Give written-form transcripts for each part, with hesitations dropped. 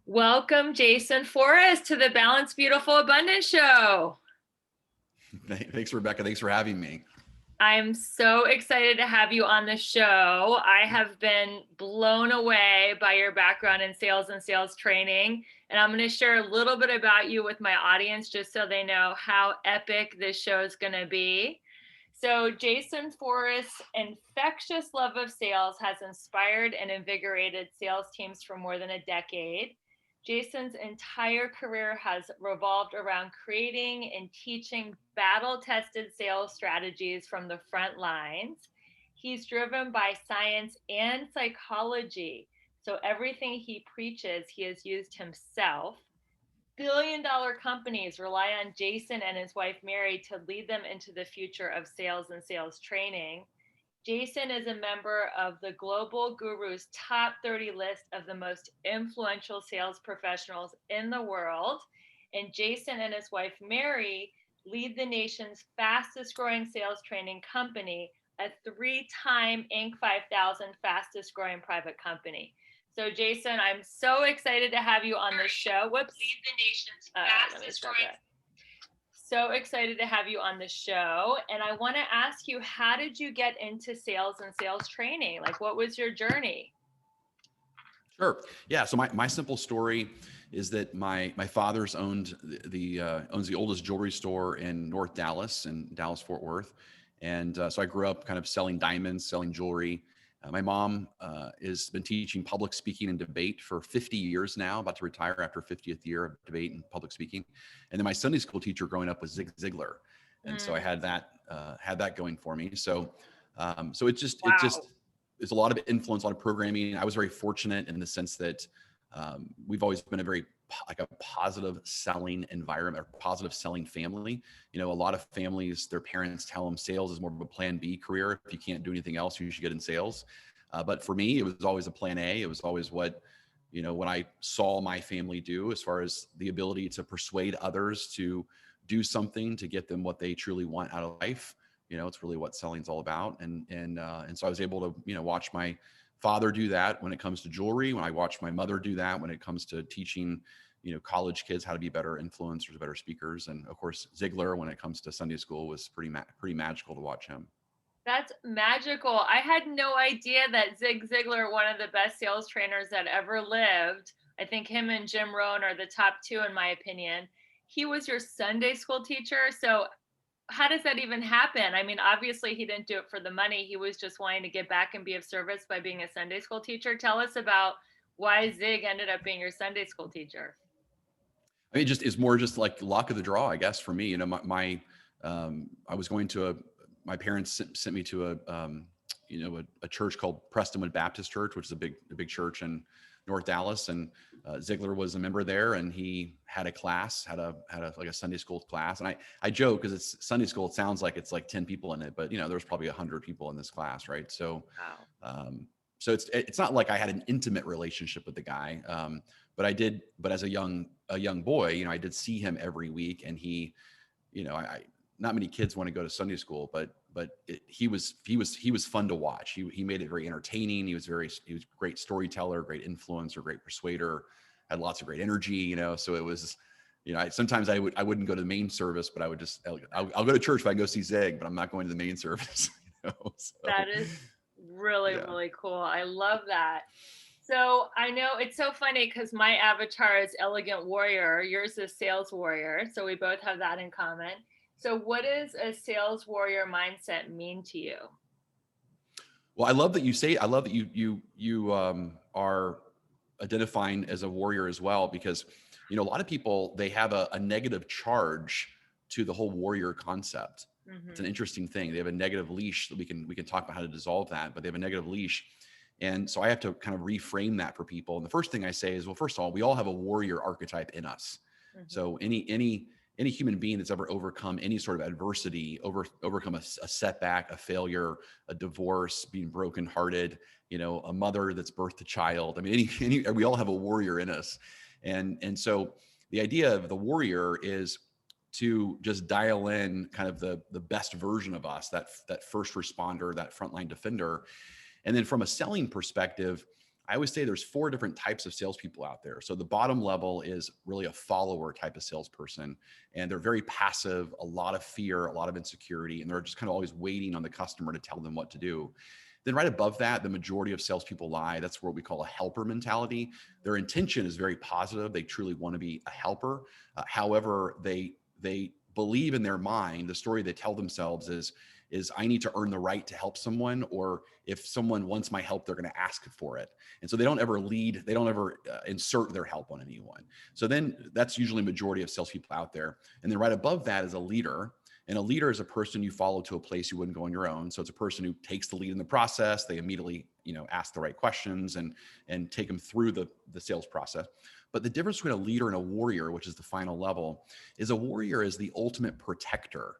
Welcome, Jason Forrest, to the Balanced, Beautiful, Abundant Show. Thanks, Rebecca. Thanks for having me. I'm so excited to have you on the show. I have been blown away by your background in sales and sales training, and I'm going to share a little bit about you with my audience just so they know how epic this show is going to be. So, Jason Forrest's infectious love of sales has inspired and invigorated sales teams for more than a decade. Jason's entire career has revolved around creating and teaching battle-tested sales strategies from the front lines. He's driven by science and psychology. So everything he preaches, he has used himself. Billion-dollar companies rely on Jason and his wife Mary to lead them into the future of sales and sales training. Jason is a member of the Global Guru's top 30 list of the most influential sales professionals in the world. And Jason and his wife, Mary, lead the nation's fastest growing sales training company, a 3-time Inc. 5000 fastest growing private company. So, Jason, I'm so excited to have you on the show. Whoops. Lead the nation's fastest growing. So excited to have you on the show. And I want to ask you, how did you get into sales and sales training? Like, what was your journey? Sure. Yeah. So my simple story is that my father's owns the oldest jewelry store in North Dallas and Dallas Fort Worth. And so I grew up kind of selling diamonds, selling jewelry. My mom has been teaching public speaking and debate for 50 years now, about to retire after 50th year of debate and public speaking. And then my Sunday school teacher growing up was Zig Ziglar. And so I had that going for me. So it's a lot of influence, a lot of programming. I was very fortunate in the sense that we've always been a very positive selling environment, or positive selling family. You know, a lot of families, their parents tell them sales is more of a plan B career. If you can't do anything else, you should get in sales. But for me, it was always a plan A. It was always what I saw my family do, as far as the ability to persuade others to do something to get them what they truly want out of life. It's really what selling's all about. And so I was able to, watch my father do that when it comes to jewelry, when I watched my mother do that when it comes to teaching, college kids how to be better influencers, better speakers. And of course, Ziglar, when it comes to Sunday school, was pretty magical to watch him. That's magical. I had no idea that Zig Ziglar, one of the best sales trainers that ever lived, I think him and Jim Rohn are the top two in my opinion. He was your Sunday school teacher. So how does that even happen? I mean, obviously he didn't do it for the money. He was just wanting to give back and be of service by being a Sunday school teacher. Tell us about why Zig ended up being your Sunday school teacher. I mean, it's more just like luck of the draw, I guess, for me. I was going to my parents sent me to a church called Prestonwood Baptist Church, which is a big church in North Dallas. And Ziglar was a member there, and he had a class, had a Sunday school class. And I joke, because it's Sunday school, it sounds like it's like 10 people in it, but there's probably 100 people in this class, right? So, wow. So it's not like I had an intimate relationship with the guy, but as a young boy, I did see him every week, and he, not many kids want to go to Sunday school, but he was fun to watch. He made it very entertaining. He was a great storyteller, great influencer, great persuader, had lots of great energy, so it was, sometimes I wouldn't go to the main service, but I would just, I'll go to church if I can go see Zig, but I'm not going to the main service. So, that is really cool. I love that. So I know it's so funny because my avatar is elegant warrior. Yours is sales warrior. So we both have that in common. So what does a sales warrior mindset mean to you? Well, I love that you are identifying as a warrior as well, because, a lot of people, they have a negative charge to the whole warrior concept. Mm-hmm. It's an interesting thing. They have a negative leash that we can talk about how to dissolve that, but they have a negative leash. And so I have to kind of reframe that for people. And the first thing I say is, well, first of all, we all have a warrior archetype in us. Mm-hmm. So any human being that's ever overcome any sort of adversity, overcome a setback, a failure, a divorce, being brokenhearted, a mother that's birthed a child. I mean, we all have a warrior in us. And so the idea of the warrior is to just dial in kind of the best version of us, that first responder, that frontline defender. And then from a selling perspective, I always say there's 4 different types of salespeople out there. So the bottom level is really a follower type of salesperson, and they're very passive, a lot of fear, a lot of insecurity, and they're just kind of always waiting on the customer to tell them what to do. Then right above that, the majority of salespeople lie. That's what we call a helper mentality. Their intention is very positive. They truly want to be a helper. However, they believe in their mind, the story they tell themselves is I need to earn the right to help someone, or if someone wants my help, they're going to ask for it. And so they don't ever lead, they don't ever insert their help on anyone. So then that's usually majority of salespeople out there. And then right above that is a leader. And a leader is a person you follow to a place you wouldn't go on your own. So it's a person who takes the lead in the process. They immediately, ask the right questions and take them through the sales process. But the difference between a leader and a warrior, which is the final level, is a warrior is the ultimate protector.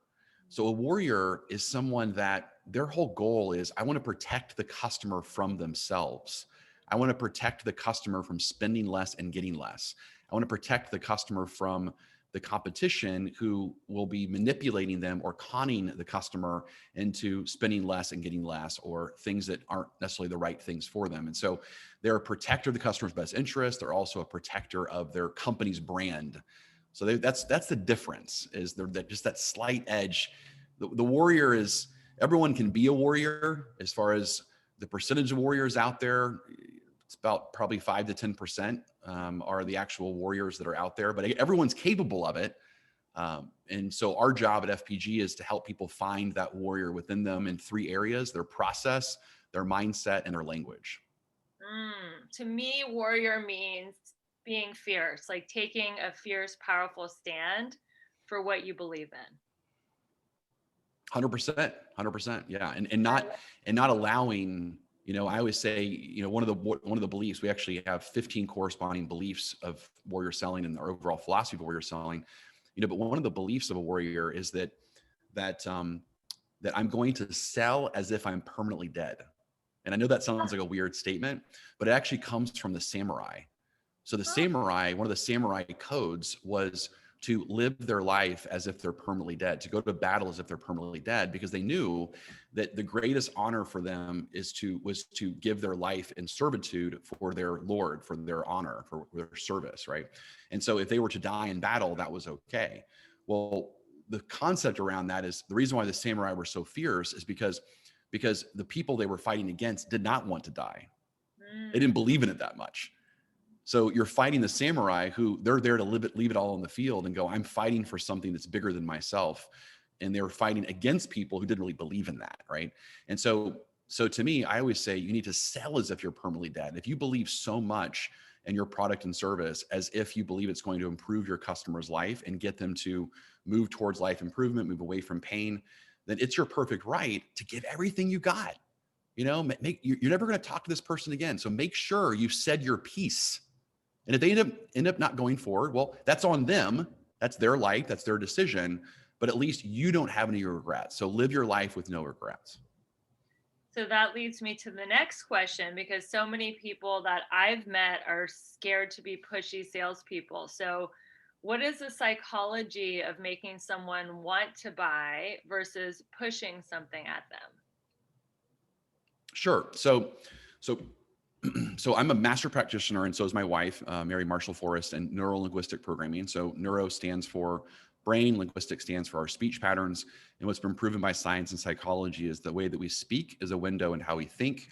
So a warrior is someone that their whole goal is, I want to protect the customer from themselves. I want to protect the customer from spending less and getting less. I want to protect the customer from the competition who will be manipulating them or conning the customer into spending less and getting less, or things that aren't necessarily the right things for them. And so they're a protector of the customer's best interest. They're also a protector of their company's brand. So that's the difference, is just that slight edge. The warrior is, everyone can be a warrior. As far as the percentage of warriors out there, it's about probably 5 to 10% are the actual warriors that are out there, but everyone's capable of it. And so our job at FPG is to help people find that warrior within them in 3 areas: their process, their mindset, and their language. To me, warrior means being fierce, like taking a fierce, powerful stand for what you believe in. 100%. Yeah. And not allowing, I always say, one of the beliefs, we actually have 15 corresponding beliefs of warrior selling and our overall philosophy of warrior selling, but one of the beliefs of a warrior is that I'm going to sell as if I'm permanently dead. And I know that sounds like a weird statement, but it actually comes from the samurai. So the samurai, one of the samurai codes was to live their life as if they're permanently dead, to go to battle as if they're permanently dead, because they knew that the greatest honor for them was to give their life in servitude for their Lord, for their honor, for their service, right? And so if they were to die in battle, that was okay. Well, the concept around that is, the reason why the samurai were so fierce is because the people they were fighting against did not want to die. They didn't believe in it that much. So you're fighting the samurai who they're there to leave it all on the field and go, I'm fighting for something that's bigger than myself. And they were fighting against people who didn't really believe in that, right? And so to me, I always say you need to sell as if you're permanently dead. If you believe so much in your product and service as if you believe it's going to improve your customer's life and get them to move towards life improvement, move away from pain, then it's your perfect right to give everything you got. You're never going to talk to this person again. So make sure you've said your piece. And if they end up not going forward, well, that's on them. That's their life. That's their decision. But at least you don't have any regrets. So live your life with no regrets. So that leads me to the next question, because so many people that I've met are scared to be pushy salespeople. So what is the psychology of making someone want to buy versus pushing something at them? Sure. So I'm a master practitioner, and so is my wife, Mary Marshall Forrest, in Neuro-Linguistic Programming. So neuro stands for brain, linguistic stands for our speech patterns. And what's been proven by science and psychology is the way that we speak is a window into how we think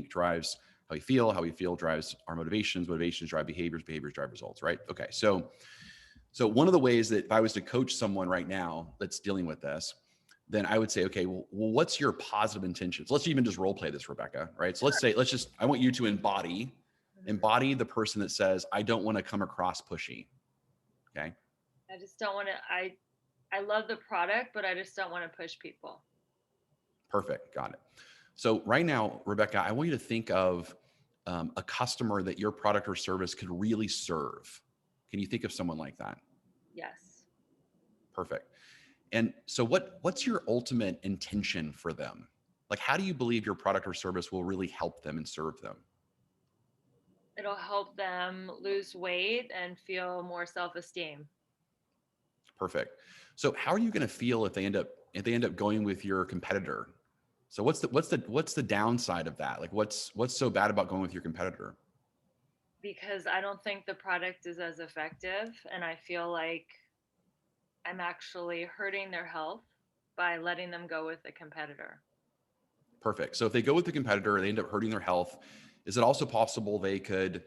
drives how we feel drives our motivations drive behaviors drive results, right? Okay. So one of the ways that if I was to coach someone right now that's dealing with this, then I would say, okay, well, what's your positive intentions? Let's even just role play this, Rebecca, right? So I want you to embody the person that says, I don't want to come across pushy. Okay. I just don't want to, I love the product, but I just don't want to push people. Perfect. Got it. So right now, Rebecca, I want you to think of a customer that your product or service could really serve. Can you think of someone like that? Yes. Perfect. And so what's your ultimate intention for them? Like, how do you believe your product or service will really help them and serve them? It'll help them lose weight and feel more self-esteem. Perfect. So how are you going to feel if they end up going with your competitor? So what's the downside of that? Like what's so bad about going with your competitor? Because I don't think the product is as effective, and I feel like I'm actually hurting their health by letting them go with a competitor. Perfect. So if they go with the competitor, they end up hurting their health. Is it also possible they could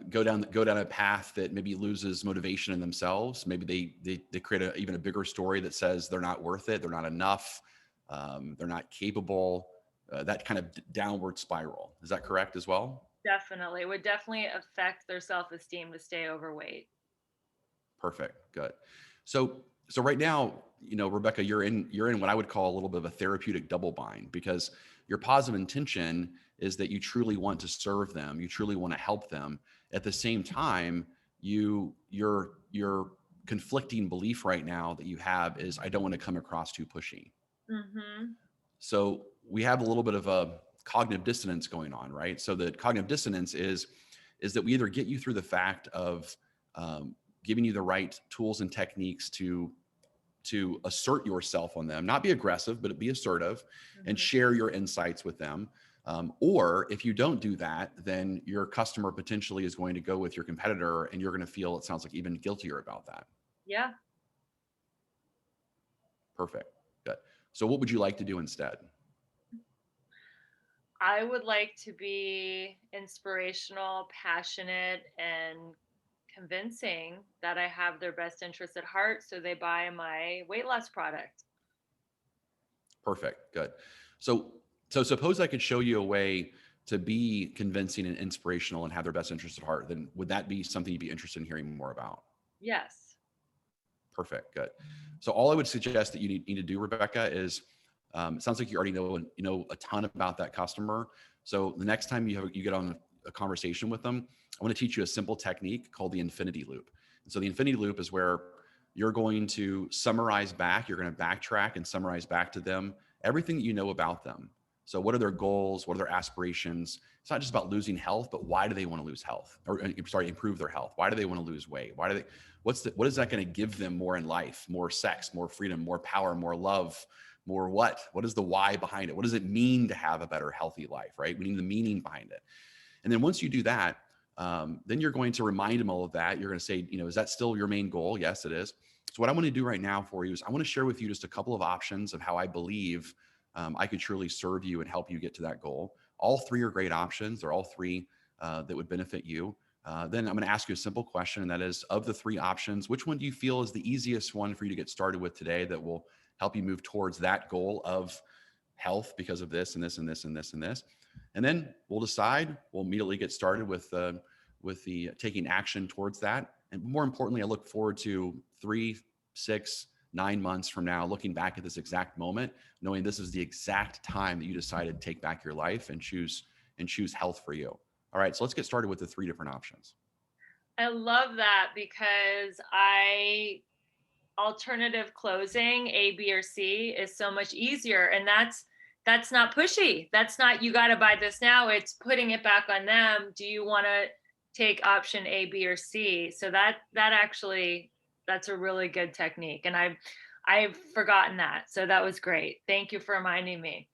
go down a path that maybe loses motivation in themselves? Maybe they create even a bigger story that says they're not worth it, they're not enough, they're not capable. That kind of downward spiral. Is that correct as well? Definitely. It would definitely affect their self-esteem to stay overweight. Perfect. Good. So right now, Rebecca, you're in what I would call a little bit of a therapeutic double bind, because your positive intention is that you truly want to serve them, you truly want to help them. At the same time, your conflicting belief right now that you have is, I don't want to come across too pushy. Mm-hmm. So we have a little bit of a cognitive dissonance going on, right? So the cognitive dissonance is that we either get you through the fact of giving you the right tools and techniques to assert yourself on them, not be aggressive, but be assertive, and Mm-hmm. share your insights with them. Or if you don't do that, then your customer potentially is going to go with your competitor, and you're going to feel, it sounds like, even guiltier about that. Yeah. Perfect. Good. So what would you like to do instead? I would like to be inspirational, passionate, and convincing that I have their best interests at heart so they buy my weight loss product. Perfect. Good. So, so suppose I could show you a way to be convincing and inspirational and have their best interest at heart. Then would that be something you'd be interested in hearing more about? Yes. Perfect. Good. So all I would suggest that you need to do, Rebecca, is it sounds like you already know a ton about that customer. So the next time you get on a conversation with them, I want to teach you a simple technique called the infinity loop. And so the infinity loop is where you're going to summarize back, you're going to backtrack and summarize back to them everything that you know about them. So what are their goals? What are their aspirations? It's not just about losing health, but why do they want to lose health? Or sorry, improve their health? Why do they want to lose weight? Why do they, what is that going to give them more in life? More sex, more freedom, more power, more love, more what? What is the why behind it? What does it mean to have a better, healthy life, right? We need the meaning behind it. And then once you do that, then you're going to remind them all of that. You're going to say, is that still your main goal? Yes, it is. So what I want to do right now for you is I want to share with you just a couple of options of how I believe I could truly serve you and help you get to that goal. All three are great options. They're all three that would benefit you. Then I'm going to ask you a simple question, and that is, of the three options, which one do you feel is the easiest one for you to get started with today that will help you move towards that goal of health because of this and this and this and this and this? And then we'll decide. We'll immediately get started with the taking action towards that. And more importantly, I look forward to 3, 6, 9 months from now, looking back at this exact moment, knowing this is the exact time that you decided to take back your life and choose health for you. All right, so let's get started with the three different options. I love that because alternative closing A, B, or C is so much easier. And that's not pushy. That's not, you got to buy this now. It's putting it back on them. Do you want to take option A, B, or C? So that actually, that's a really good technique. And I've forgotten that. So that was great. Thank you for reminding me.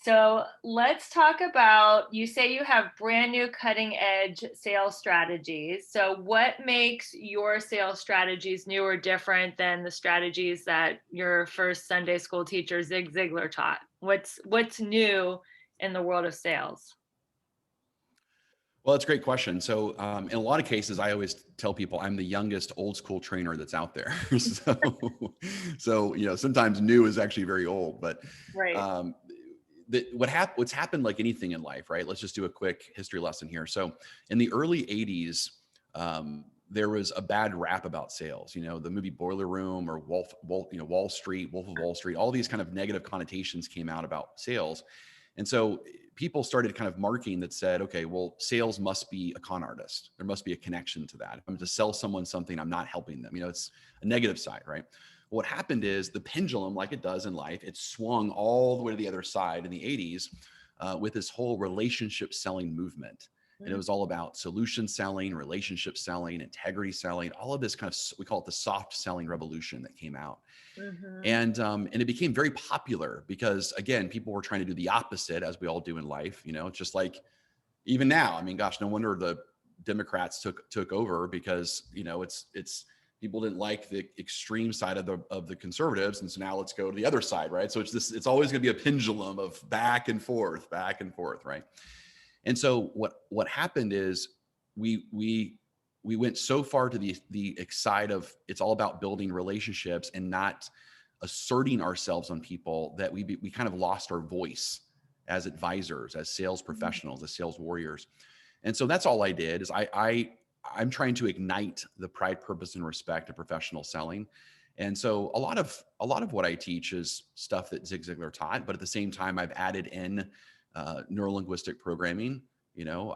So let's talk about, you say you have brand new cutting edge sales strategies. So what makes your sales strategies new or different than the strategies that your first Sunday school teacher, Zig Ziglar, taught? What's new in the world of sales? Well, that's a great question. So, in a lot of cases, I always tell people I'm the youngest old school trainer that's out there. So, sometimes new is actually very old, but Right. um, what's happened, like anything in life, right? Let's just do a quick history lesson here. So in the early 80s, there was a bad rap about sales, the movie Boiler Room or Wall Street, Wolf of Wall Street, all these kind of negative connotations came out about sales. And so people started kind of marking that said, okay, well, sales must be a con artist. There must be a connection to that. If I'm to sell someone something, I'm not helping them. It's a negative side, right? What happened is the pendulum, like it does in life, it swung all the way to the other side in the 80s with this whole relationship selling movement. And it was all about solution selling, relationship selling, integrity selling, all of this kind of, we call it the soft selling revolution that came out. And it became very popular because, again, people were trying to do the opposite, as we all do in life. It's just like, even now, I mean, gosh, no wonder the Democrats took over, because, it's people didn't like the extreme side of the conservatives. And so now let's go to the other side, right? So it's always going to be a pendulum of back and forth, right? And so what happened is we went so far to the side of, it's all about building relationships and not asserting ourselves on people, that we kind of lost our voice as advisors, as sales professionals, as sales warriors. And so that's all I did, is I'm trying to ignite the pride, purpose, and respect of professional selling. And so a lot of what I teach is stuff that Zig Ziglar taught, but at the same time, I've added in neuro-linguistic programming.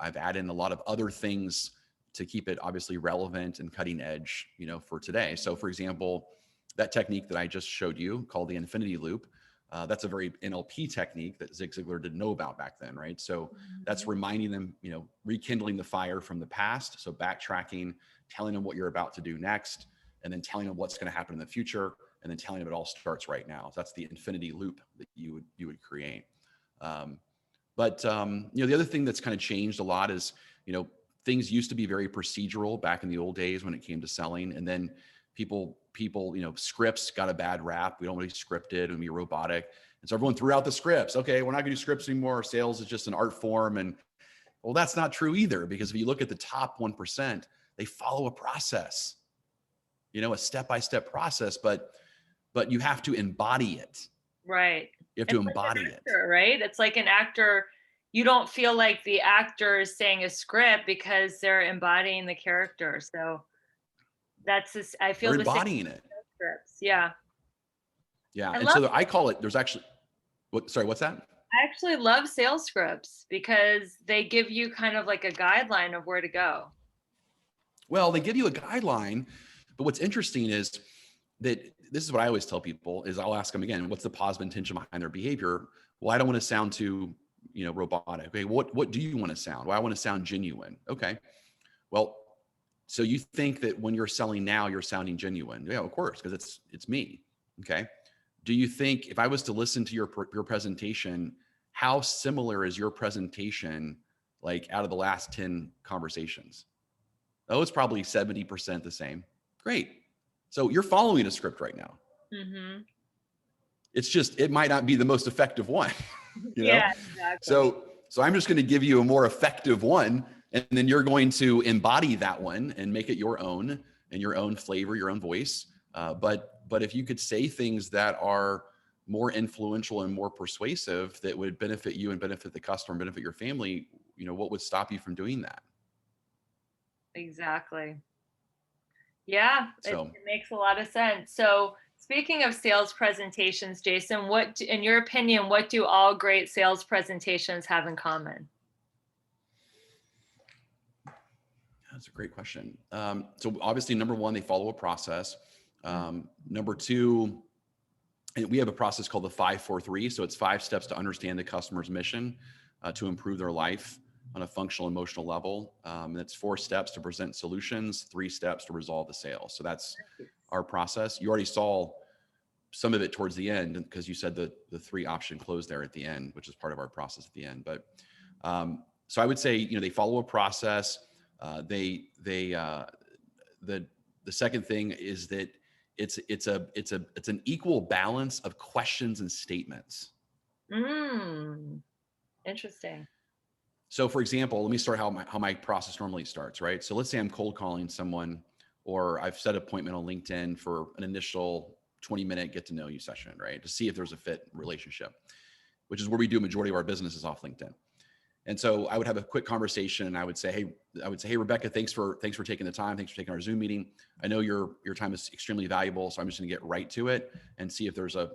I've added in a lot of other things to keep it obviously relevant and cutting edge, for today. So for example, that technique that I just showed you called the infinity loop, that's a very NLP technique that Zig Ziglar didn't know about back then, right? So that's reminding them, rekindling the fire from the past. So backtracking, telling them what you're about to do next, and then telling them what's going to happen in the future, and then telling them it all starts right now. So that's the infinity loop that you would create. But the other thing that's kind of changed a lot is, things used to be very procedural back in the old days when it came to selling. And then people, scripts got a bad rap. We don't really scripted and be robotic. And so everyone threw out the scripts. Okay, we're not gonna do scripts anymore. Sales is just an art form. And well, that's not true either, because if you look at the top 1%, they follow a process, a step-by-step process, but you have to embody it. Right. You have to embody it. Right. It's like an actor. You don't feel like the actor is saying a script because they're embodying the character. So that's just, I feel They're the same embodying it. scripts. Yeah. Yeah. And so I call it, there's actually, what's that? I actually love sales scripts because they give you kind of like a guideline of where to go. Well, they give you a guideline, but what's interesting is that this is what I always tell people is, I'll ask them again, what's the positive intention behind their behavior? Well, I don't want to sound too, robotic. Okay. What do you want to sound? Well, I want to sound genuine. Okay. Well, so you think that when you're selling now, you're sounding genuine? Yeah, of course, because it's me. Okay. Do you think, if I was to listen to your presentation, how similar is your presentation, like out of the last 10 conversations? Oh, it's probably 70% the same. Great. So you're following a script right now. Mm-hmm. It's just, it might not be the most effective one. Yeah, exactly. So I'm just going to give you a more effective one, and then you're going to embody that one and make it your own, and your own flavor, your own voice. But if you could say things that are more influential and more persuasive, that would benefit you and benefit the customer and benefit your family, what would stop you from doing that? Exactly. Yeah, So it makes a lot of sense. So speaking of sales presentations, Jason, in your opinion, what do all great sales presentations have in common? That's a great question. So obviously, number one, they follow a process. Number two, and we have a process called the 5-4-3. So it's 5 steps to understand the customer's mission, to improve their life on a functional, emotional level. That's 4 steps to present solutions, 3 steps to resolve the sale. So that's our process. You already saw some of it towards the end, because you said the 3 option close there at the end, which is part of our process at the end. But so I would say, they follow a process. The second thing is that it's an equal balance of questions and statements. Interesting. So for example, let me start how my process normally starts, right? So let's say I'm cold calling someone, or I've set an appointment on LinkedIn for an initial 20-minute get to know you session, right? To see if there's a fit relationship, which is where we do a majority of our business is off LinkedIn. And so I would have a quick conversation, and I would say, hey, Rebecca, thanks for taking the time. Thanks for taking our Zoom meeting. I know your time is extremely valuable, so I'm just going to get right to it and see if there's a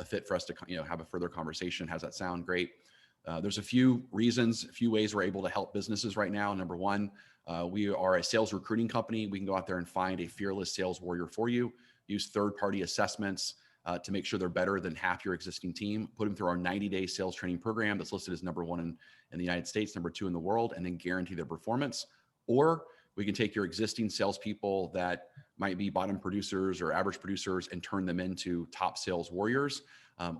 fit for us to, have a further conversation. How's that sound? Great. There's a few ways we're able to help businesses right now. Number one, we are a sales recruiting company. We can go out there and find a fearless sales warrior for you. Use third-party assessments to make sure they're better than half your existing team. Put them through our 90-day sales training program that's listed as number 1 in the United States, number 2 in the world, and then guarantee their performance. Or we can take your existing salespeople that might be bottom producers or average producers and turn them into top sales warriors.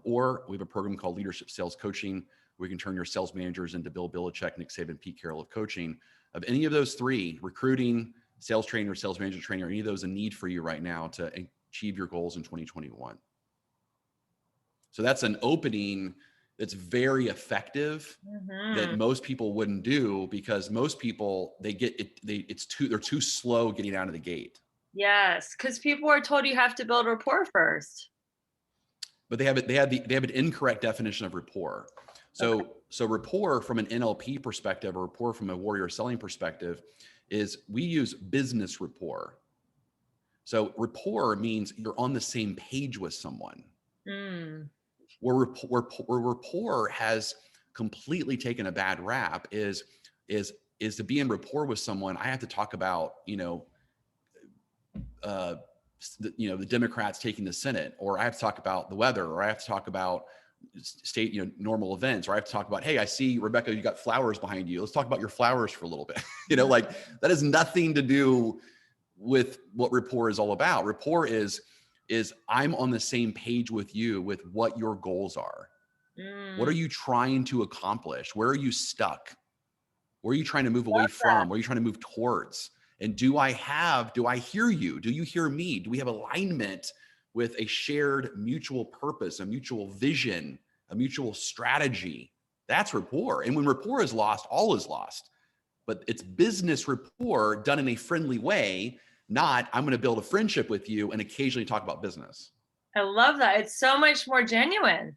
Or we have a program called Leadership Sales Coaching. We can turn your sales managers into Bill Belichick, Nick Saban, Pete Carroll of coaching. Of any of those 3, recruiting, sales training, or sales management training, are any of those a need for you right now to achieve your goals in 2021? So that's an opening that's very effective that most people wouldn't do, because most people, they get it, they're too slow getting out of the gate. Yes, because people are told you have to build rapport first. But they have an incorrect definition of rapport. So rapport from an NLP perspective, or rapport from a warrior selling perspective, is we use business rapport. So rapport means you're on the same page with someone. Where rapport has completely taken a bad rap is to be in rapport with someone. I have to talk about, the Democrats taking the Senate, or I have to talk about the weather, or I have to talk about state, normal events, or I have to talk about, hey, I see, Rebecca, you got flowers behind you. Let's talk about your flowers for a little bit. Like that has nothing to do with what rapport is all about. Rapport is I'm on the same page with you with what your goals are. What are you trying to accomplish? Where are you stuck? Where are you trying to move away from? Where are you trying to move towards? And do I hear you? Do you hear me? Do we have alignment with a shared mutual purpose, a mutual vision, a mutual strategy? That's rapport. And when rapport is lost, all is lost. But it's business rapport done in a friendly way, not I'm going to build a friendship with you and occasionally talk about business. I love that. It's so much more genuine.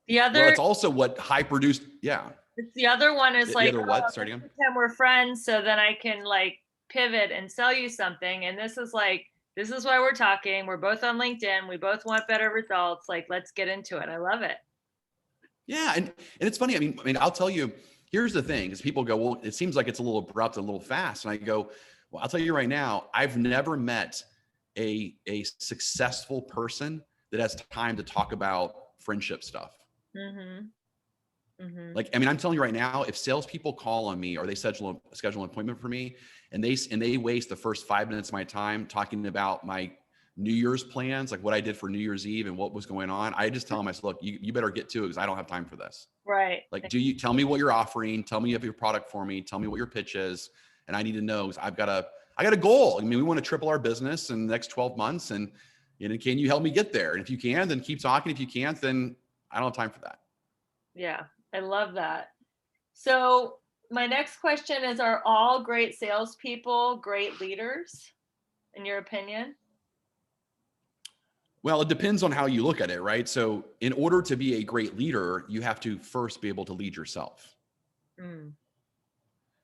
Well, it's also what high produced. Yeah. It's the other one is like, what? Sorry, again. Pretend we're friends, so then I can like pivot and sell you something. And this is why we're talking. We're both on LinkedIn. We both want better results. Like, let's get into it. I love it. Yeah. And it's funny. I mean, I'll tell you, here's the thing, is people go, well, it seems like it's a little abrupt, a little fast. And I go, well, I'll tell you right now, I've never met a successful person that has time to talk about friendship stuff. Like, I mean, I'm telling you right now, if salespeople call on me or they schedule an appointment for me and they waste the first 5 minutes of my time talking about my New Year's plans, like what I did for New Year's Eve and what was going on, I just tell them, I said, look, you better get to it because I don't have time for this. Right. Like, do you tell me what you're offering? Tell me if you have your product for me. Tell me what your pitch is. And I need to know, because I got a goal. I mean, we want to triple our business in the next 12 months. And can you help me get there? And if you can, then keep talking. If you can't, then I don't have time for that. Yeah, I love that. So my next question is, are all great salespeople great leaders, in your opinion? Well, it depends on how you look at it, right? So in order to be a great leader, you have to first be able to lead yourself.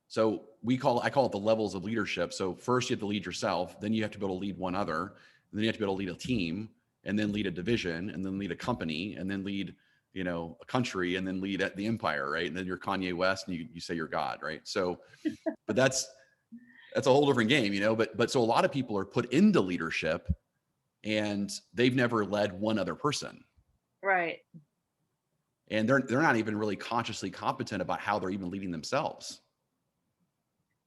So I call it the levels of leadership. So first you have to lead yourself, then you have to be able to lead one other, and then you have to be able to lead a team, and then lead a division, and then lead a company, and then lead, a country, and then lead at the empire, right? And then you're Kanye West and you say you're God, right? So, but that's a whole different game, but so a lot of people are put into leadership and they've never led one other person. Right. And they're not even really consciously competent about how they're even leading themselves.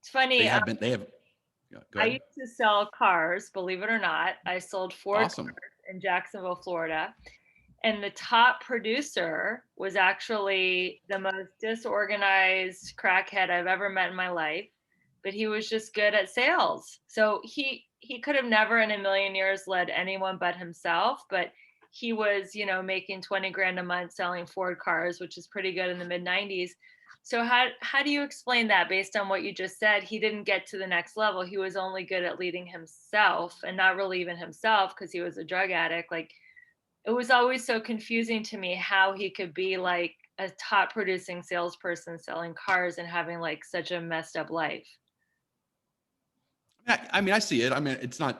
It's funny. I used to sell cars, believe it or not. I sold Ford cars in Jacksonville, Florida. And the top producer was actually the most disorganized crackhead I've ever met in my life, but he was just good at sales. So he could have never in a million years led anyone but himself, but he was, making 20 grand a month selling Ford cars, which is pretty good in the mid 90s. So how do you explain that based on what you just said? He didn't get to the next level. He was only good at leading himself, and not really even himself because he was a drug addict. Like, it was always so confusing to me how he could be like a top producing salesperson selling cars and having like such a messed up life. I mean, I see it. I mean, I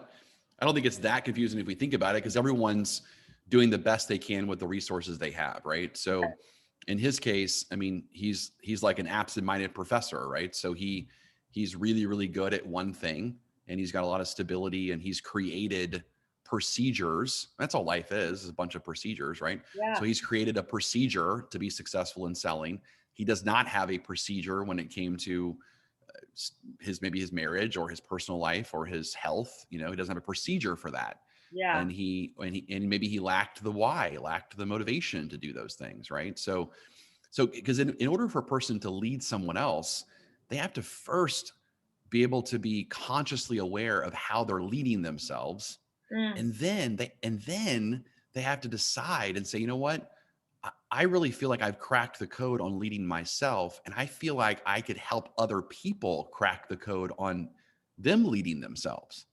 don't think it's that confusing if we think about it, because everyone's doing the best they can with the resources they have, right? So in his case, I mean, he's like an absent-minded professor, right? So he's really, really good at one thing, and he's got a lot of stability, and he's created procedures. That's all life is a bunch of procedures, right? Yeah. So he's created a procedure to be successful in selling. He does not have a procedure when it came to maybe his marriage or his personal life or his health. He doesn't have a procedure for that. Yeah. And maybe he lacked the why, lacked the motivation to do those things, right? So because in order for a person to lead someone else, they have to first be able to be consciously aware of how they're leading themselves. Mm. And then they have to decide and say, you know what? I really feel like I've cracked the code on leading myself. And I feel like I could help other people crack the code on them leading themselves.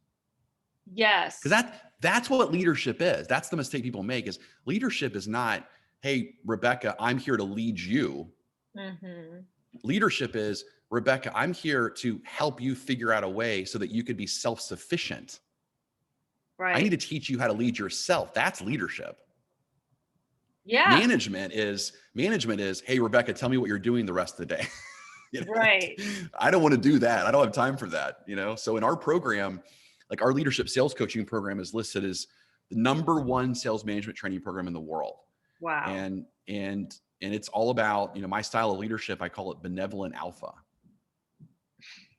Yes. Because that's what leadership is. That's the mistake people make. Is leadership is not, hey, Rebecca, I'm here to lead you. Mm-hmm. Leadership is, Rebecca, I'm here to help you figure out a way so that you could be self-sufficient. Right. I need to teach you how to lead yourself. That's leadership. Yeah. Management is, hey, Rebecca, tell me what you're doing the rest of the day. Right. I don't want to do that. I don't have time for that. So in our program, like our leadership sales coaching program is listed as the #1 sales management training program in the world. Wow. And it's all about, my style of leadership. I call it benevolent alpha.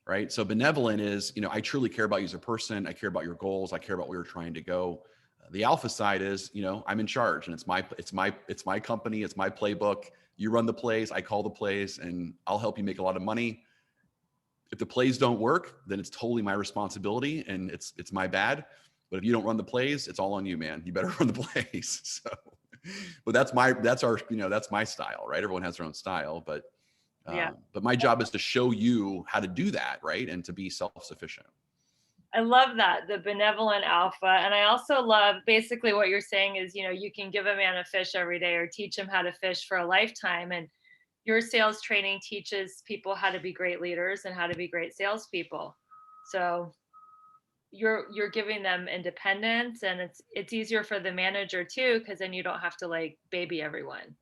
Right. So benevolent is, I truly care about you as a person. I care about your goals. I care about where you're trying to go. The alpha side is, I'm in charge, and it's my company. It's my playbook. You run the plays. I call the plays, and I'll help you make a lot of money. If the plays don't work, then it's totally my responsibility, and it's my bad. But if you don't run the plays, it's all on you, man. You better run the plays. So, but that's my style, right? Everyone has their own style, but my job is to show you how to do that, right? And to be self-sufficient. I love that, the benevolent alpha. And I also love basically what you're saying is, you can give a man a fish every day or teach him how to fish for a lifetime. And your sales training teaches people how to be great leaders and how to be great salespeople. So you're giving them independence, and it's easier for the manager too, because then you don't have to like baby everyone.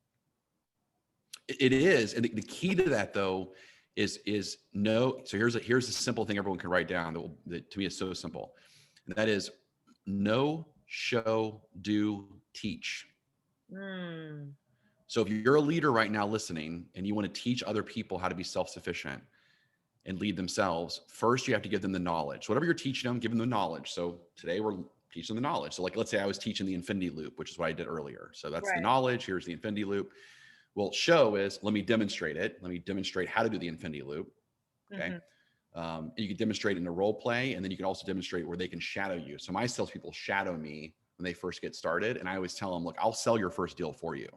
It is. And the key to that though is no. So here's a simple thing everyone can write down that to me is so simple. And that is know, show, do, teach. Mm. So if you're a leader right now listening and you want to teach other people how to be self-sufficient and lead themselves, first you have to give them the knowledge. So whatever you're teaching them, give them the knowledge. So today we're teaching the knowledge. So like, let's say I was teaching the infinity loop, which is what I did earlier. So that's the knowledge. Here's the infinity loop. Well, show is, let me demonstrate it. Let me demonstrate how to do the infinity loop. Okay. Mm-hmm. You can demonstrate in a role play, and then you can also demonstrate where they can shadow you. So my salespeople shadow me when they first get started. And I always tell them, look, I'll sell your first deal for you.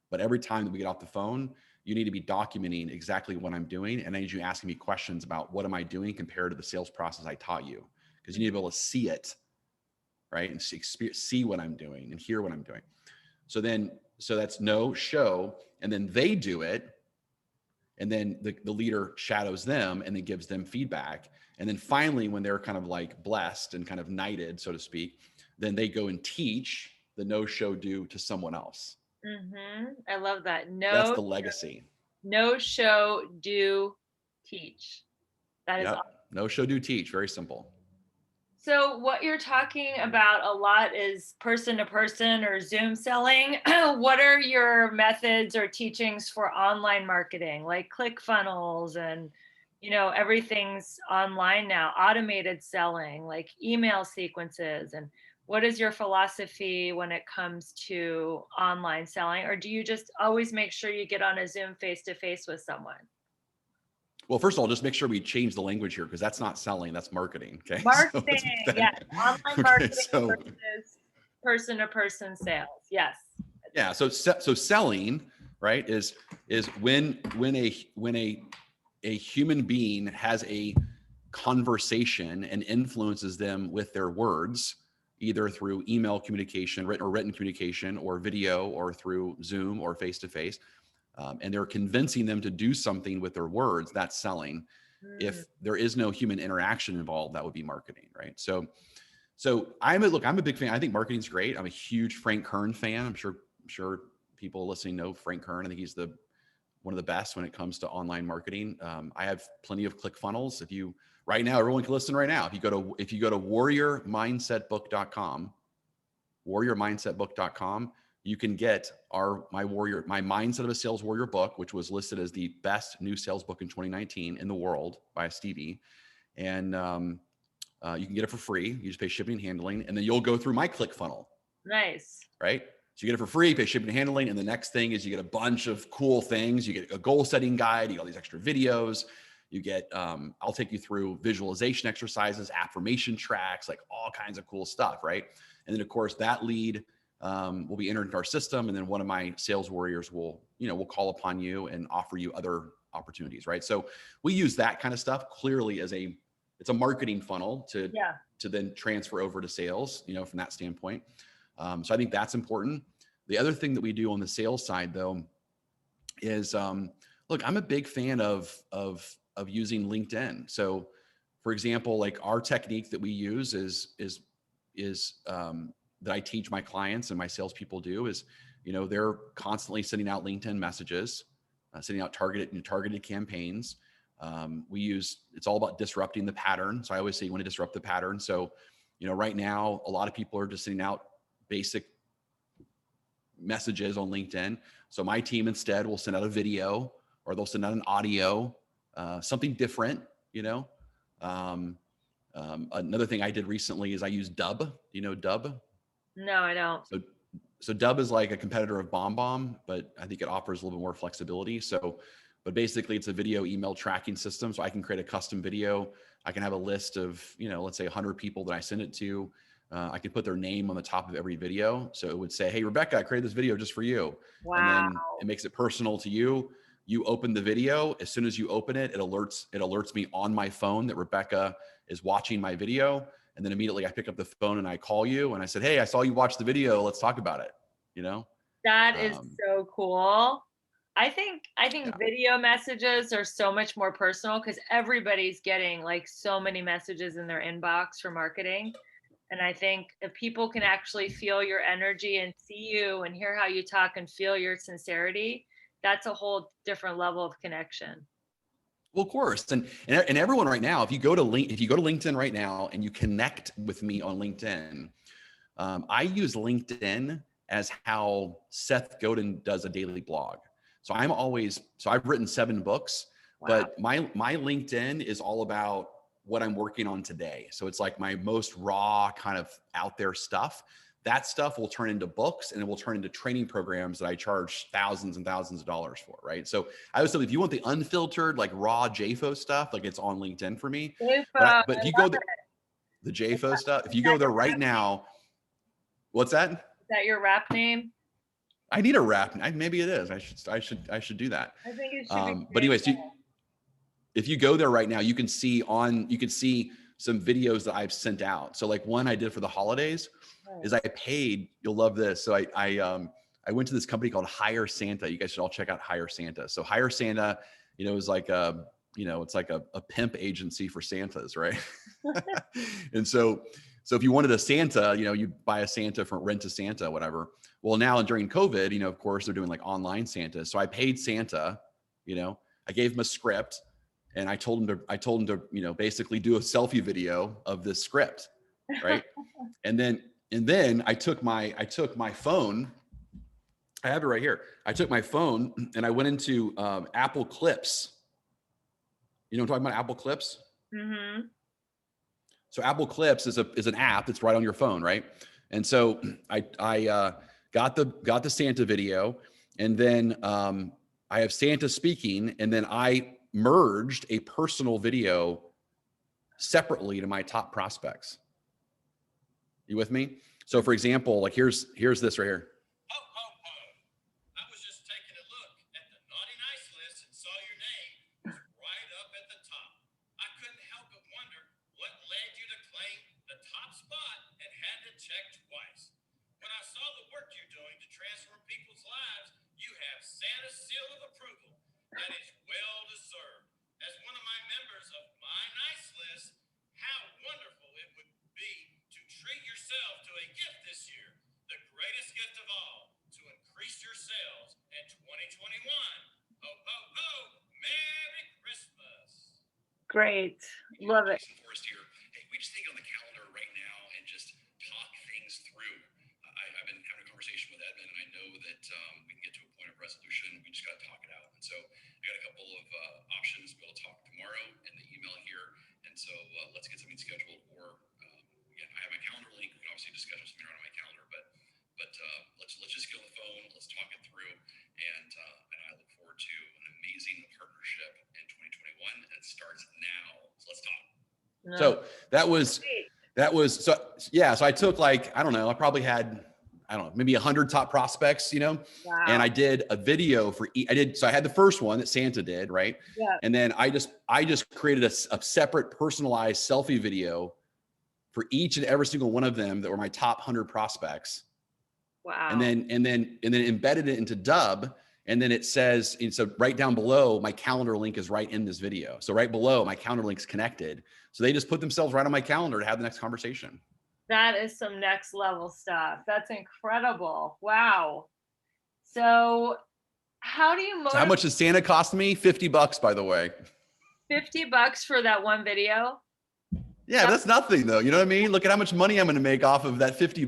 But every time that we get off the phone, you need to be documenting exactly what I'm doing. And I need you asking me questions about what am I doing compared to the sales process I taught you, because you need to be able to see it, right? And see what I'm doing and hear what I'm doing. So that's know, show, and then they do it. And then the leader shadows them and then gives them feedback. And then finally, when they're kind of like blessed and kind of knighted, so to speak, then they go and teach the know, show, do to someone else. Mm-hmm. I love that. That's the legacy. Know, show, do, teach. That is awesome. Know, show, do, teach. Very simple. So what you're talking about a lot is person-to-person or Zoom selling. What are your methods or teachings for online marketing, like ClickFunnels and, everything's online now, automated selling, like email sequences? And what is your philosophy when it comes to online selling? Or do you just always make sure you get on a Zoom face-to-face with someone? Well, first of all, just make sure we change the language here, because that's not selling, that's marketing. Okay. Marketing, yes. Online marketing versus person-to-person sales. Yes. Yeah. So selling, right, is when a human being has a conversation and influences them with their words, either through email communication, written communication, or video, or through Zoom or face-to-face. And they're convincing them to do something with their words. That's selling. If there is no human interaction involved, that would be marketing, right? So I'm a big fan. I think marketing's great. I'm a huge Frank Kern fan. I'm sure people listening know Frank Kern. I think he's one of the best when it comes to online marketing. I have plenty of ClickFunnels. If you right now, everyone can listen right now. If you go to warriormindsetbook.com, warriormindsetbook.com, you can get my Mindset of a Sales Warrior book, which was listed as the best new sales book in 2019 in the world by Stevie. And you can get it for free. You just pay shipping and handling, and then you'll go through my click funnel. Nice. Right? So you get it for free, pay shipping and handling, and the next thing is you get a bunch of cool things. You get a goal setting guide, you get all these extra videos. You get, I'll take you through visualization exercises, affirmation tracks, like all kinds of cool stuff, right? And then of course that lead will be entered into our system, and then one of my sales warriors will call upon you and offer you other opportunities, right? So we use that kind of stuff clearly as it's a marketing funnel to then transfer over to sales, from that standpoint. So I think that's important. The other thing that we do on the sales side though is, look, I'm a big fan of using LinkedIn. So for example, like our technique that we use is that I teach my clients and my salespeople do is, they're constantly sending out LinkedIn messages, sending out targeted campaigns. It's all about disrupting the pattern. So I always say you want to disrupt the pattern. So, right now, a lot of people are just sending out basic messages on LinkedIn. So my team instead will send out a video, or they'll send out an audio, something different, another thing I did recently is I used Dub. Do you know Dub? No, I don't. So Dub is like a competitor of BombBomb, but I think it offers a little bit more flexibility. But basically it's a video email tracking system. So I can create a custom video. I can have a list of, let's say 100 people that I send it to. I can put their name on the top of every video. So it would say, hey, Rebecca, I created this video just for you. Wow. And then it makes it personal to you. You open the video. As soon as you open it, it alerts me on my phone that Rebecca is watching my video. And then immediately I pick up the phone and I call you and I said, hey, I saw you watch the video. Let's talk about it. That is so cool. I think video messages are so much more personal because everybody's getting like so many messages in their inbox for marketing. And I think if people can actually feel your energy and see you and hear how you talk and feel your sincerity, that's a whole different level of connection. Well, of course. And everyone right now, if you go to LinkedIn right now and you connect with me on LinkedIn, I use LinkedIn as how Seth Godin does a daily blog. So I've written 7 books, but my LinkedIn is all about what I'm working on today. So it's like my most raw kind of out there stuff. That stuff will turn into books, and it will turn into training programs that I charge thousands and thousands of dollars for, right? So I would say if you want the unfiltered, like raw JFO stuff, like it's on LinkedIn for me. But if you go the JFO stuff, if you go there right now, what's that? Is that your rap name? I need a rap. Maybe it is. I should do that. I think it should be. But anyways, if you go there right now, you can see some videos that I've sent out. So like one I did for the holidays is I paid, you'll love this. So I went to this company called Hire Santa. You guys should all check out Hire Santa. So Hire Santa, is like it's like a pimp agency for Santas, right? And so if you wanted a Santa, you buy a Santa from Rent a Santa, whatever. Well, now during COVID, of course they're doing like online Santa. So I paid Santa, I gave him a script and I told him to, basically do a selfie video of this script. Right. and then I took my phone. I have it right here. I took my phone and I went into Apple Clips. You know what I'm talking about? Apple Clips. Mm-hmm. So Apple Clips is an app that's right on your phone, right? And so I got the Santa video, and then I have Santa speaking, and then I merged a personal video separately to my top prospects. You with me? So for example, like here's this right here. Ho, ho, ho. I was just taking a look at the naughty nice list and saw your name was right up at the top. I couldn't help but wonder what led you to claim the top spot and had to check twice. When I saw the work you're doing to transform people's lives, you have Santa's seal of approval. That is well deserved. As one of my members of my nice list, how wonderful it would be to treat yourself to a gift this year. The greatest gift of all, to increase your sales in 2021. Ho, ho, ho. Merry Christmas. Great. Love it. Forrest here. Hey, we just think on the calendar right now and just talk things through. I've been having a conversation with Edmund, and I know that we can get to a point of resolution. We just got to talk it out. And so I got a couple of options. We'll talk tomorrow in the email here. And so let's get something scheduled. Or again, I have my calendar link. We can obviously just schedule something around my calendar, but let's just get on the phone. Let's talk it through. And I look forward to an amazing partnership in 2021. And it starts now. So let's talk. No. So so yeah. So I took like, I don't know, I probably had, I don't know, maybe 100 top prospects, you know, Wow. and I did a video for so I had the first one that Santa did, right? Yeah. And then I just created a separate personalized selfie video for each and every single one of them that were my top 100 prospects. Wow. And then embedded it into Dub. And then it says, and so right down below, my calendar link is right in this video. So right below, my calendar link's connected. So they just put themselves right on my calendar to have the next conversation. That is some next level stuff. That's incredible. Wow. So how do you motivate? So how much does Santa cost me? $50, by the way. $50 for that one video? Yeah, that's nothing though. You know what I mean? Look at how much money I'm going to make off of that $50.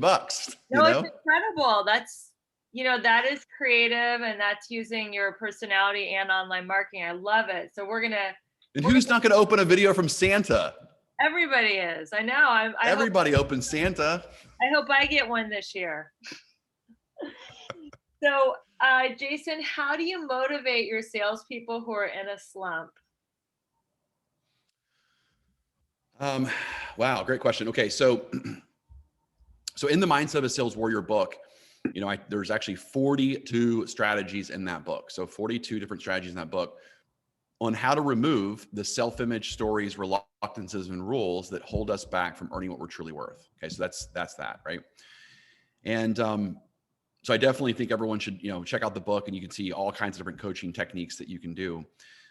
No, you know? It's incredible. That's, that is creative, and that's using your personality and online marketing. I love it. So And who's not going to open a video from Santa? Everybody is. I know. Everybody opens Santa. I hope I get one this year. So, Jason, how do you motivate your salespeople who are in a slump? Wow, great question. Okay, so in the Mindset of a Sales Warrior book, there's actually 42 strategies in that book. So 42 different strategies in that book on how to remove the self-image, stories, reluctances, and rules that hold us back from earning what we're truly worth. Okay, so that's that, right? And so I definitely think everyone should, check out the book, and you can see all kinds of different coaching techniques that you can do.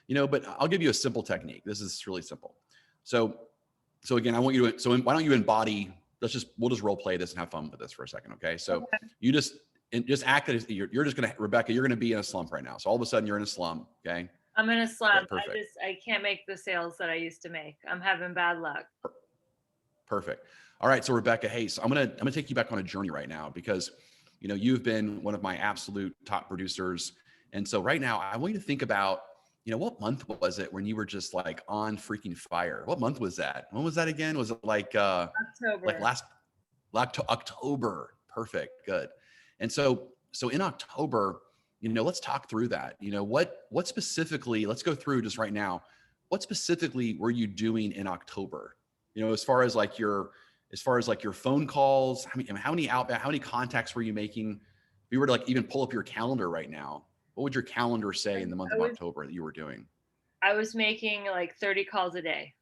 But I'll give you a simple technique. This is really simple. So again, I want you to, why don't you embody, we'll just role play this and have fun with this for a second. Okay. So you just act as you're just going to, Rebecca, you're going to be in a slump right now. So all of a sudden you're in a slump. Okay. I'm in a slump. Yeah, I can't make the sales that I used to make. I'm having bad luck. Perfect. All right. So Rebecca, hey, so I'm going to take you back on a journey right now because, you've been one of my absolute top producers. And so right now I want you to think about, what month was it when you were just like on freaking fire? What month was that? When was that again? Was it like October? Like October. Perfect. Good. And so in October, let's talk through that. What specifically, let's go through just right now. What specifically were you doing in October? As far as your phone calls, how many contacts were you making? If you were to like even pull up your calendar right now, what would your calendar say in the month of October that you were doing? I was making like 30 calls a day.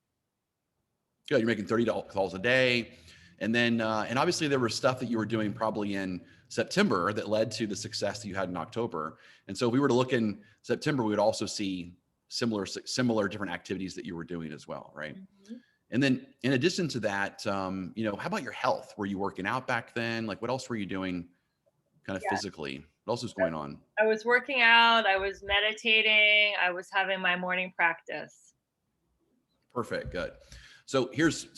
Good. You're making 30 calls a day. And then, and obviously there was stuff that you were doing probably in September that led to the success that you had in October. And so if we were to look in September, we would also see similar different activities that you were doing as well. Right. Mm-hmm. And then in addition to that, how about your health? Were you working out back then? Like what else were you doing kind of physically? What else was going on? I was working out. I was meditating. I was having my morning practice. Perfect. Good. So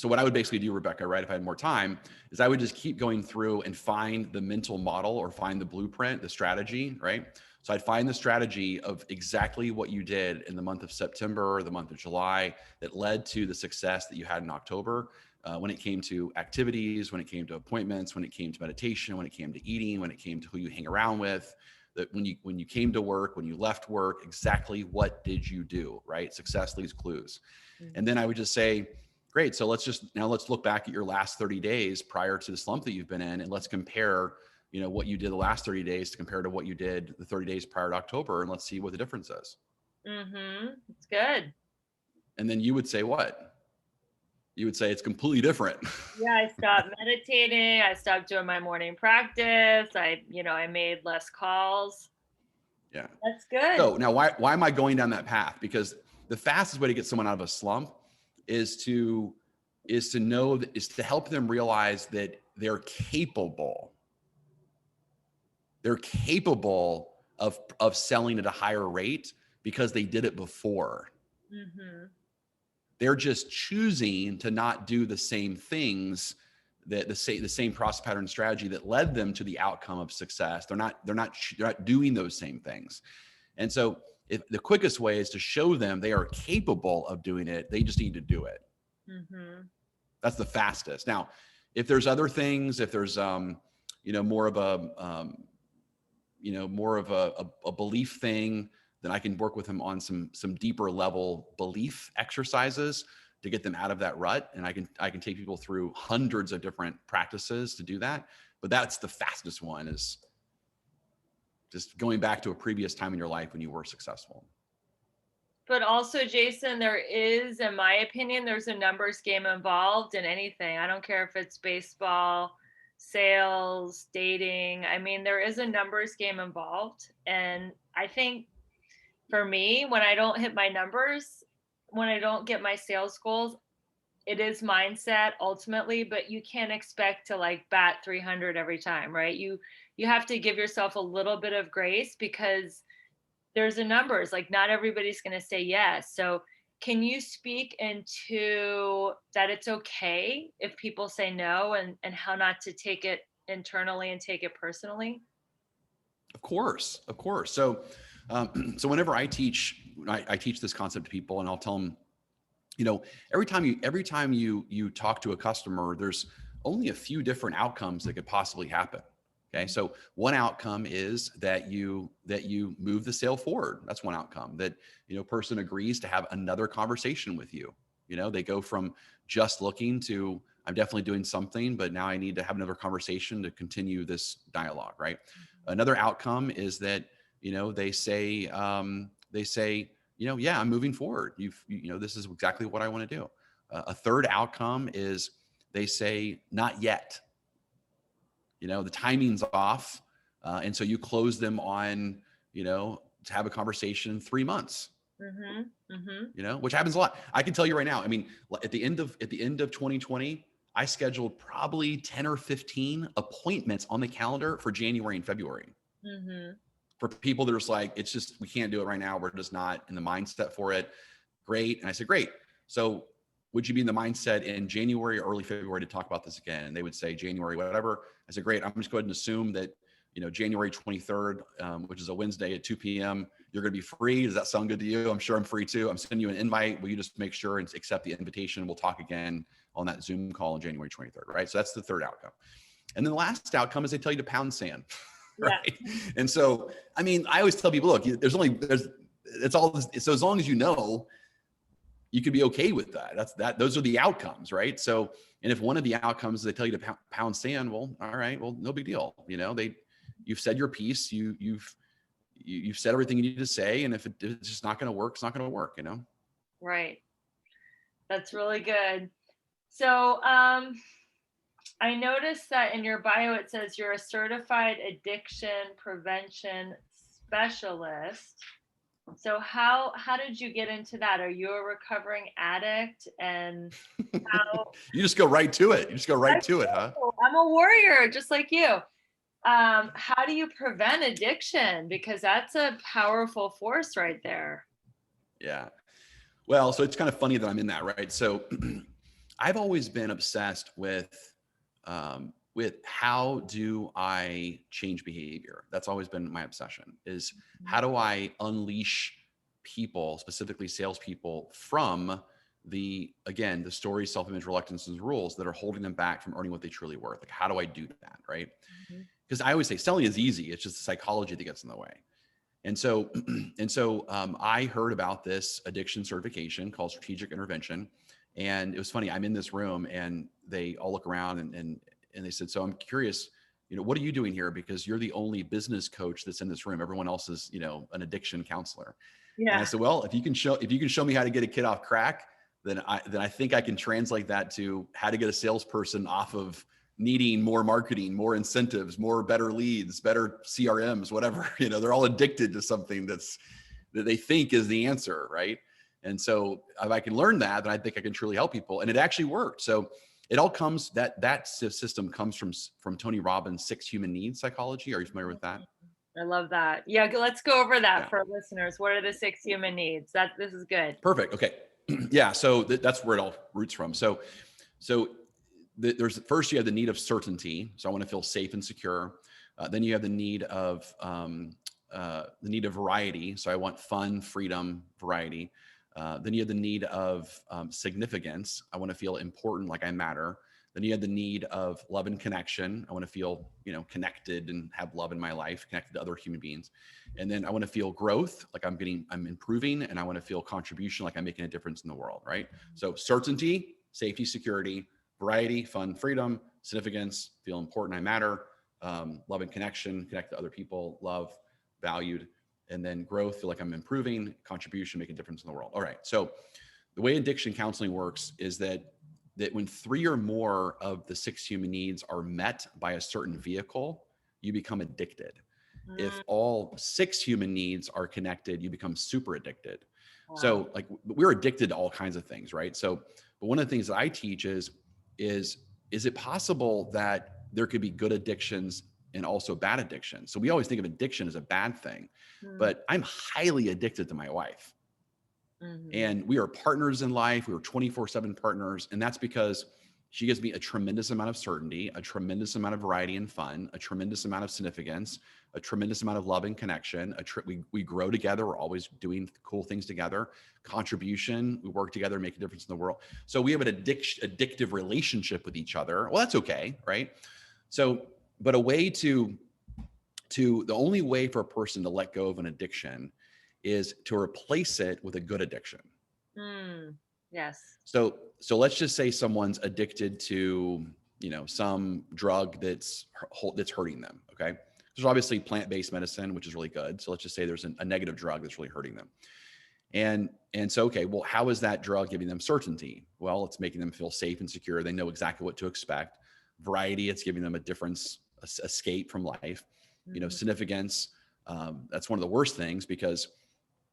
what I would basically do, Rebecca, right, if I had more time, is I would just keep going through and find the mental model or find the blueprint, the strategy, right? So I'd find the strategy of exactly what you did in the month of September or the month of July that led to the success that you had in October. When it came to activities, when it came to appointments, when it came to meditation, when it came to eating, when it came to who you hang around with, that when you came to work, when you left work, exactly what did you do, right? Success leaves clues. Mm-hmm. And then I would just say, great. So let's look back at your last 30 days prior to the slump that you've been in, and let's compare, what you did the last 30 days to compare to what you did the 30 days prior to October, and let's see what the difference is. Mm-hmm. It's good. And then you would say what? You would say it's completely different. Yeah, I stopped meditating. I stopped doing my morning practice. I made less calls. Yeah. That's good. So now why am I going down that path? Because the fastest way to get someone out of a slump is to help them realize that they're capable. They're capable of selling at a higher rate because they did it before. Mm-hmm. They're just choosing to not do the same things, that the same process pattern strategy that led them to the outcome of success. They're not doing those same things. And so the quickest way is to show them they are capable of doing it. They just need to do it. Mm-hmm. That's the fastest. Now, if there's other things, if there's more of a belief thing, then I can work with them on some deeper level belief exercises to get them out of that rut. And I can take people through hundreds of different practices to do that. But that's the fastest one, is just going back to a previous time in your life when you were successful. But also, Jason, there is, in my opinion, there's a numbers game involved in anything. I don't care if it's baseball, sales, dating. I mean, there is a numbers game involved. And I think for me, when I don't hit my numbers, when I don't get my sales goals, it is mindset ultimately, but you can't expect to like bat 300 every time, right? You have to give yourself a little bit of grace, because there's a numbers, like not everybody's going to say yes. So can you speak into that it's okay if people say no, and how not to take it internally and take it personally? Of course. So, so whenever I teach this concept to people, and I'll tell them, every time you talk to a customer, there's only a few different outcomes that could possibly happen. Okay. So one outcome is that you move the sale forward. That's one outcome, that, person agrees to have another conversation with you. They go from just looking to, I'm definitely doing something, but now I need to have another conversation to continue this dialogue. Right. Another outcome is that, they say, yeah, I'm moving forward. This is exactly what I want to do. A third outcome is they say, not yet. The timing's off. And so you close them on, to have a conversation in 3 months, Mm-hmm. Mm-hmm. which happens a lot. I can tell you right now, I mean, at the end of 2020, I scheduled probably 10 or 15 appointments on the calendar for January and February. Mm-hmm. For people that are just like, it's just, we can't do it right now. We're just not in the mindset for it. Great. And I said, great. So would you be in the mindset in January or early February to talk about this again? And they would say January, whatever. I said, great. I'm just going to assume that, January 23rd, which is a Wednesday at 2 p.m., you're going to be free. Does that sound good to you? I'm sure I'm free too. I'm sending you an invite. Will you just make sure and accept the invitation? We'll talk again on that Zoom call on January 23rd, right? So that's the third outcome. And then the last outcome is they tell you to pound sand. Right. Yeah. And so, I mean, I always tell people, look, it's all, so as long as you could be okay with that. Those are the outcomes, right? So, and if one of the outcomes they tell you to pound sand, well, all right, well, no big deal. You've said your piece, you've said everything you need to say. And if it's just not going to work, it's not going to work, Right. That's really good. So, I noticed that in your bio, it says you're a certified addiction prevention specialist. So how did you get into that? Are you a recovering addict? And how? You just go right to it. Huh? I'm a warrior, just like you. How do you prevent addiction? Because that's a powerful force right there. Yeah. Well, so it's kind of funny that I'm in that, right? So I've always been obsessed with how do I change behavior? That's always been my obsession, is how do I unleash people, specifically salespeople, from the stories, self-image, reluctance, and rules that are holding them back from earning what they truly worth. Like, how do I do that, right? Because I always say selling is easy. It's just the psychology that gets in the way. And so, I heard about this addiction certification called strategic intervention. And it was funny. I'm in this room and they all look around and they said, so I'm curious, what are you doing here? Because you're the only business coach that's in this room. Everyone else is, an addiction counselor. Yeah. And I said, well, if you can show me how to get a kid off crack, then I think I can translate that to how to get a salesperson off of needing more marketing, more incentives, more better leads, better CRMs, whatever. They're all addicted to something that they think is the answer, right? And so if I can learn that, then I think I can truly help people. And it actually worked. So it all comes, that system comes from Tony Robbins' 6 human needs psychology. Are you familiar with that? I love that. Yeah, let's go over that for listeners. What are the 6 human needs? This is good. Perfect. Okay. Yeah. So that's where it all roots from. So there's first you have the need of certainty. So I want to feel safe and secure. Then you have the need of variety. So I want fun, freedom, variety. Then you have the need of significance. I want to feel important, like I matter. Then you have the need of love and connection. I want to feel, connected and have love in my life, connected to other human beings. And then I want to feel growth, like I'm improving, and I want to feel contribution, like I'm making a difference in the world, right? So certainty, safety, security, variety, fun, freedom, significance, feel important, I matter, love and connection, connect to other people, love, valued, and then growth, feel like I'm improving, contribution, make a difference in the world. All right. So the way addiction counseling works is that when 3 or more of the 6 human needs are met by a certain vehicle, you become addicted. If all 6 human needs are connected, you become super addicted. Wow. So like we're addicted to all kinds of things, right? So, but one of the things that I teach is it possible that there could be good addictions and also bad addictions? So we always think of addiction as a bad thing, but I'm highly addicted to my wife. And we are partners in life. We are 24/7 partners. And that's because she gives me a tremendous amount of certainty, a tremendous amount of variety and fun, a tremendous amount of significance, a tremendous amount of love and connection. We grow together. We're always doing cool things together. Contribution, we work together, make a difference in the world. So we have an addictive relationship with each other. Well, that's okay, right? So, but the only way for a person to let go of an addiction is to replace it with a good addiction. Yes. So let's just say someone's addicted to, some drug that's hurting them. Okay. There's obviously plant-based medicine, which is really good. So let's just say there's a negative drug that's really hurting them. And so, okay, well, how is that drug giving them certainty? Well, it's making them feel safe and secure. They know exactly what to expect. Variety, it's giving them a difference, escape from life. Significance, that's one of the worst things, because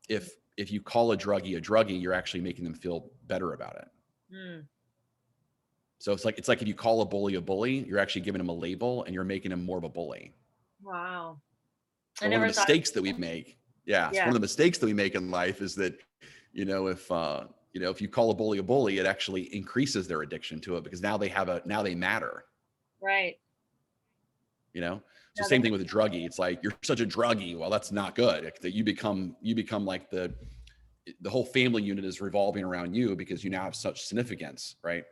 if you call a druggie, you're actually making them feel better about it. So it's like if you call a bully, you're actually giving him a label and you're making him more of a bully. Wow. So one of the mistakes that we make, Yeah. one of the mistakes that we make in life is that, if you call a bully, it actually increases their addiction to it, because now they matter. Right. So same thing with a druggie. It's like, you're such a druggie. Well, that's not good. That you become like the whole family unit is revolving around you, because you now have such significance, right?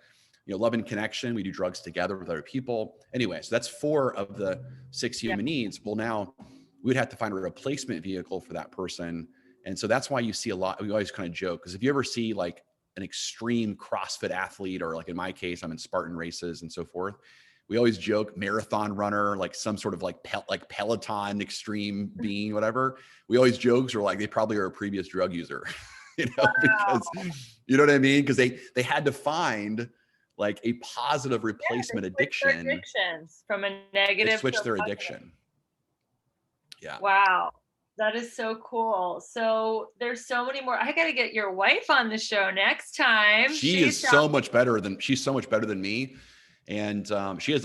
Love and connection. We do drugs together with other people. Anyway, so that's 4 of the 6 human needs. Well, now we'd have to find a replacement vehicle for that person. And so that's why you see we always kind of joke, because if you ever see like an extreme CrossFit athlete, or like in my case, I'm in Spartan races and so forth, we always joke marathon runner, like some sort of like Peloton extreme being, whatever. We always jokes, or like they probably are a previous drug user, because you know what I mean? Because they had to find like a positive replacement addiction. Addictions from a negative. They switched their addiction. Yeah. Wow. That is so cool. So there's so many more. I got to get your wife on the show next time. She's so much better than me. And she has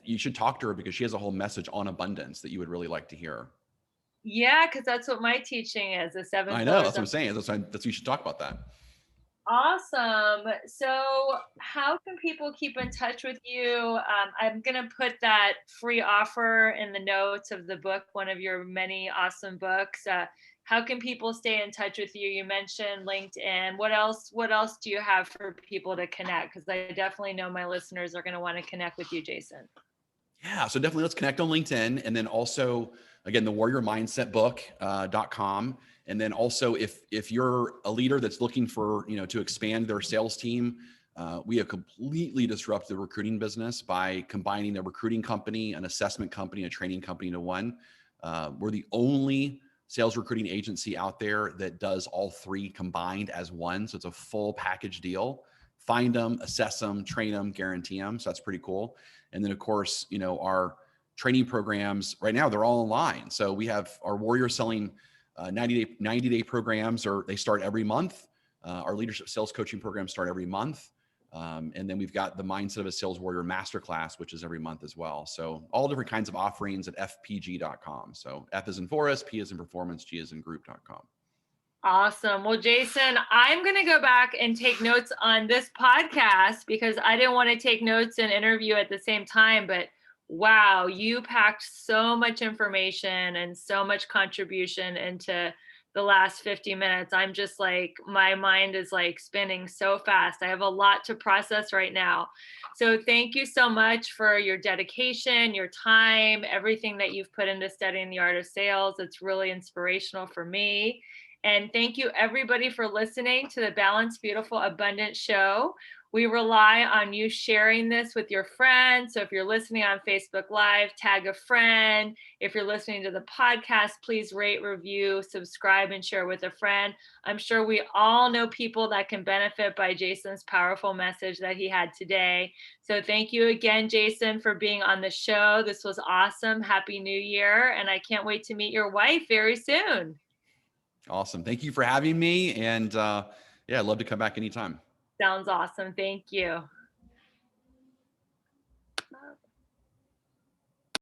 you should talk to her, because she has a whole message on abundance that you would really like to hear. Yeah, because that's what my teaching is. The 7 I know, that's what I'm saying. That's you should talk about that. Awesome. So how can people keep in touch with you? I'm going to put that free offer in the notes of the book, one of your many awesome books. How can people stay in touch with you? You mentioned LinkedIn. What else do you have for people to connect? Because I definitely know my listeners are going to want to connect with you, Jason. Yeah, so definitely let's connect on LinkedIn. And then also, again, the warriormindsetbook.com. And then also, if you're a leader that's looking for, to expand their sales team, we have completely disrupted the recruiting business by combining a recruiting company, an assessment company, a training company into one. We're the only sales recruiting agency out there that does all 3 combined as one. So it's a full package deal. Find them, assess them, train them, guarantee them. So that's pretty cool. And then of course, our training programs right now, they're all online. So we have our Warrior Selling 90-day programs, they start every month. Our leadership sales coaching programs start every month. And then we've got the Mindset of a Sales Warrior Masterclass, which is every month as well. So all different kinds of offerings at fpg.com. So F is in Forrest, P is in Performance, G is in Group.com. Awesome. Well, Jason, I'm going to go back and take notes on this podcast because I didn't want to take notes and interview at the same time. But wow, you packed so much information and so much contribution into the last 50 minutes. I'm just like, my mind is like spinning so fast. I have a lot to process right now. So thank you so much for your dedication, your time, everything that you've put into studying the art of sales. It's really inspirational for me. And thank you everybody for listening to the Balanced, Beautiful, Abundant show. We rely on you sharing this with your friends. So if you're listening on Facebook Live, tag a friend. If you're listening to the podcast, please rate, review, subscribe, and share with a friend. I'm sure we all know people that can benefit by Jason's powerful message that he had today. So thank you again, Jason, for being on the show. This was awesome. Happy New Year. And I can't wait to meet your wife very soon. Awesome. Thank you for having me. And yeah, I'd love to come back anytime. Sounds awesome. Thank you.